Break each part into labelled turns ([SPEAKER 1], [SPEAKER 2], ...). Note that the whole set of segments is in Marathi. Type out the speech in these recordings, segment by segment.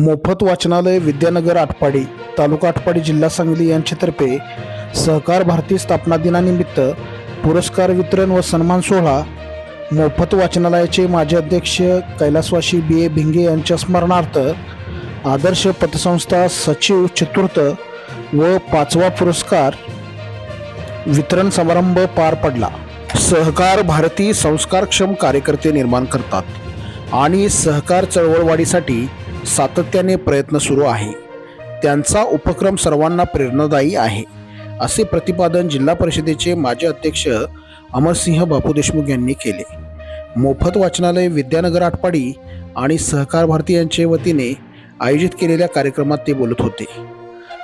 [SPEAKER 1] मोफत वाचनालय विद्यानगर आटपाडी तालुका आटपाडी जिल्हा सांगली यांच्यातर्फे सहकार भारती स्थापना दिनानिमित्त पुरस्कार वितरण व सन्मान सोहळा मोफत वाचनालयाचे माजी अध्यक्ष कैलासवासी बी ए भिंगे यांच्या स्मरणार्थ आदर्श पतसंस्था सचिव चतुर्थ व 5वा पुरस्कार वितरण समारंभ पार पडला। सहकार भारती संस्कारक्षम कार्यकर्ते निर्माण करतात आणि सहकार चळवळवाढीसाठी सातत्याने प्रयत्न सुरू आहे। त्यांचा उपक्रम सर्वांना प्रेरणादायी आहे, असे प्रतिपादन जिल्हा परिषदेचे माजी अध्यक्ष अमरसिंह बापू देशमुख यांनी केले। मोफत वाचनालय विद्यानगर आटपाडी आणि सहकार भारती यांच्या वतीने आयोजित केलेल्या कार्यक्रमात ते बोलत होते।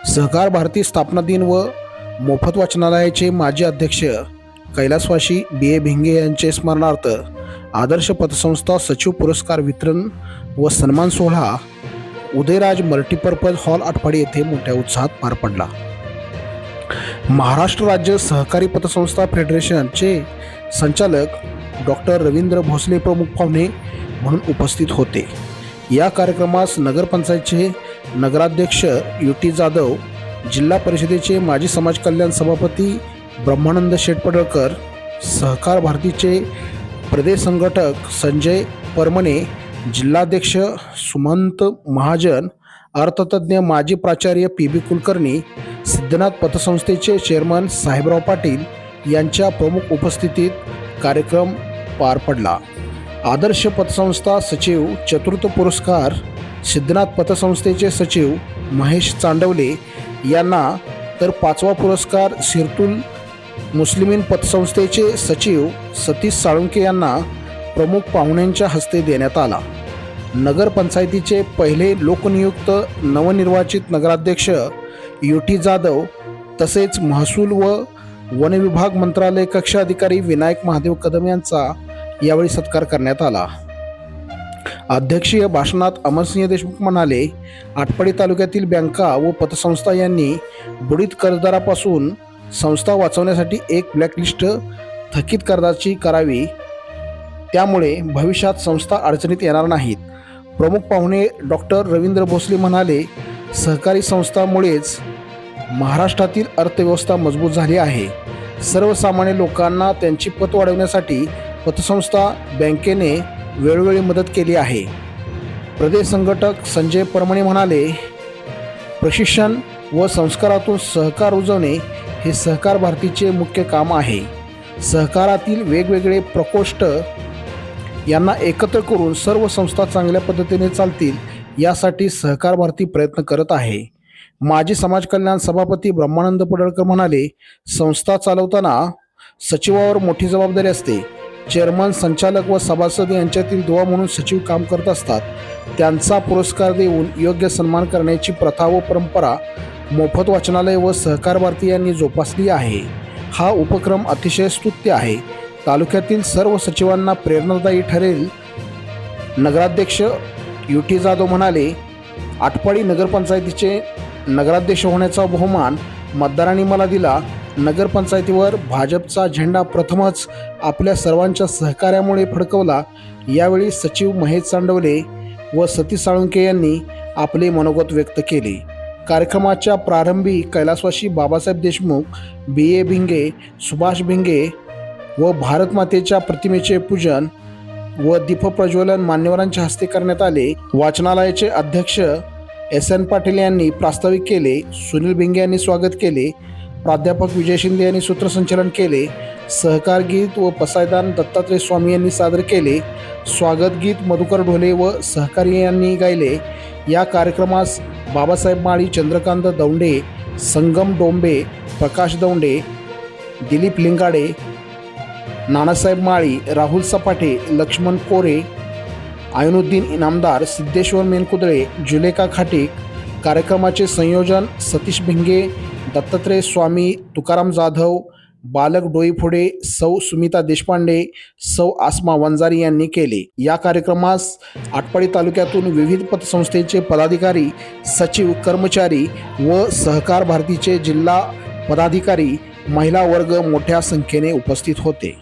[SPEAKER 1] सहकार भारती स्थापना दिन व मोफत वाचनालयाचे माजी अध्यक्ष कैलासवासी बी ए भिंगे यांचे स्मरणार्थ आदर्श पतसंस्था सचिव पुरस्कार वितरण व सन्मान सोहळा उदयराज मल्टीपर्पज हॉल आटपाडी येथे मोठ्या उत्साहात पार पडला। महाराष्ट्र राज्य सहकारी पतसंस्था फेडरेशनचे संचालक डॉक्टर रवींद्र भोसले प्रमुख पाहुणे म्हणून उपस्थित होते। या कार्यक्रमास नगरपंचायतचे नगराध्यक्ष युटी जाधव, जिल्हा परिषदेचे माजी समाज कल्याण सभापती ब्रह्मानंद शेटपडळकर, सहकार भारतीचे प्रदेश संघटक संजय परमणे, जिल्हाध्यक्ष सुमंत महाजन, अर्थतज्ञ माजी प्राचार्य पी बी कुलकर्णी, सिद्धनाथ पतसंस्थेचे चेअरमन साहेबराव पाटील यांच्या प्रमुख उपस्थितीत कार्यक्रम पार पडला। आदर्श पतसंस्था सचिव चतुर्थ पुरस्कार सिद्धनाथ पतसंस्थेचे सचिव महेश चांडवले यांना, तर 5वा पुरस्कार सिरतुल मुस्लिमीन पतसंस्थेचे सचिव सतीश साळुंके यांना प्रमुख पाहुण्यांच्या हस्ते देण्यात आला। नगरपंचायतीचे पहिले लोकनियुक्त नवनिर्वाचित नगराध्यक्ष युटी जाधव तसेच महसूल व वन विभाग मंत्रालय कक्ष अधिकारी विनायक महादेव कदम यांचा यावेळी सत्कार करण्यात आला। अध्यक्षीय भाषणात अमरसिंह देशमुख म्हणाले, आटपाडी तालुक्यातील बँका व पतसंस्था यांनी बुडीत कर्जदारापासून संस्था वाचवण्यासाठी एक ब्लॅकलिस्ट थकीत कर्जाची करावी, त्यामुळे भविष्यात संस्था अडचणीत येणार नाहीत। प्रमुख पाहुणे डॉक्टर रवींद्र भोसले म्हणाले, सहकारी संस्थांमुळेच महाराष्ट्रातील अर्थव्यवस्था मजबूत झाली आहे। सर्वसामान्य लोकांना त्यांची पत वाढवण्यासाठी पतसंस्था बँकेने वेळोवेळी मदत केली आहे। प्रदेश संघटक संजय परमणे म्हणाले, प्रशिक्षण व संस्कारातून सहकार रुजवणे हे सहकार भारतीचे मुख्य काम आहे। सहकारातील वेगवेगळे प्रकोष्ठ यांना एकत्र करून सर्व संस्था चांगल्या पद्धतीने चालतील यासाठी सहकार भारती प्रयत्न करत आहे। माजी समाज कल्याण सभापती ब्रह्मानंद पडळकर म्हणाले, संस्था चालवताना सचिवावर मोठी जबाबदारी असते। चेअरमन, संचालक व सभासद यांच्यातील दुवा म्हणून सचिव काम करत असतात। त्यांचा पुरस्कार देऊन योग्य सन्मान करण्याची प्रथा व परंपरा मोफत वाचनालय व सहकार भारती यांनी जोपासली आहे। हा उपक्रम अतिशय स्तुत्य आहे। तालुक्यातील सर्व सचिवांना प्रेरणादायी ठरेल। नगराध्यक्ष युटी जाधव म्हणाले, आटपाडी नगरपंचायतीचे नगराध्यक्ष होण्याचा बहुमान मतदारांनी मला दिला। नगरपंचायतीवर भाजपचा झेंडा प्रथमच आपल्या सर्वांच्या सहकार्यामुळे फडकवला। यावेळी सचिव महेश चांडवले व सतीश साळुंके यांनी आपले मनोगत व्यक्त केले। कार्यक्रमाच्या प्रारंभी कैलासवासी बाबासाहेब देशमुख, बी ए भिंगे, सुभाष भिंगे व भारत मातेच्या प्रतिमेचे पूजन व दीपप्रज्वलन मान्यवरांच्या हस्ते करण्यात आले। वाचनालयाचे अध्यक्ष एस एन पाटील यांनी प्रास्ताविक केले। सुनील भिंगे यांनी स्वागत केले। प्राध्यापक विजय शिंदे यांनी सूत्रसंचालन केले। सहकार गीत व पसायदान दत्तात्रय स्वामी यांनी सादर केले। स्वागत गीत मधुकर ढोले व सहकारी यांनी गायले। या कार्यक्रमास बाबासाहेब माळी, चंद्रकांत दौंडे, संगम डोंबे, प्रकाश दौंडे, दिलीप लिंगाडे, नानासाहेब माळी, राहुल सपाटे, लक्ष्मण कोरे, आयनुद्दीन इनामदार, सिद्धेश्वर मेनकुदळे, जुलेखा खाटीक। कार्यक्रमाचे संयोजन सतीश भिंगे, दत्तात्रय स्वामी, तुकाराम जाधव, बालक डोईफोडे, सौ सुमिता देशपांडे, सौ आसमा वंजारी यांनी केले। या कार्यक्रमास आटपाडी तालुक्यातून विविध पतसंस्थेचे पदाधिकारी, सचिव, कर्मचारी व सहकार भारतीचे जिल्हा पदाधिकारी, महिला वर्ग मोठ्या संख्येने उपस्थित होते।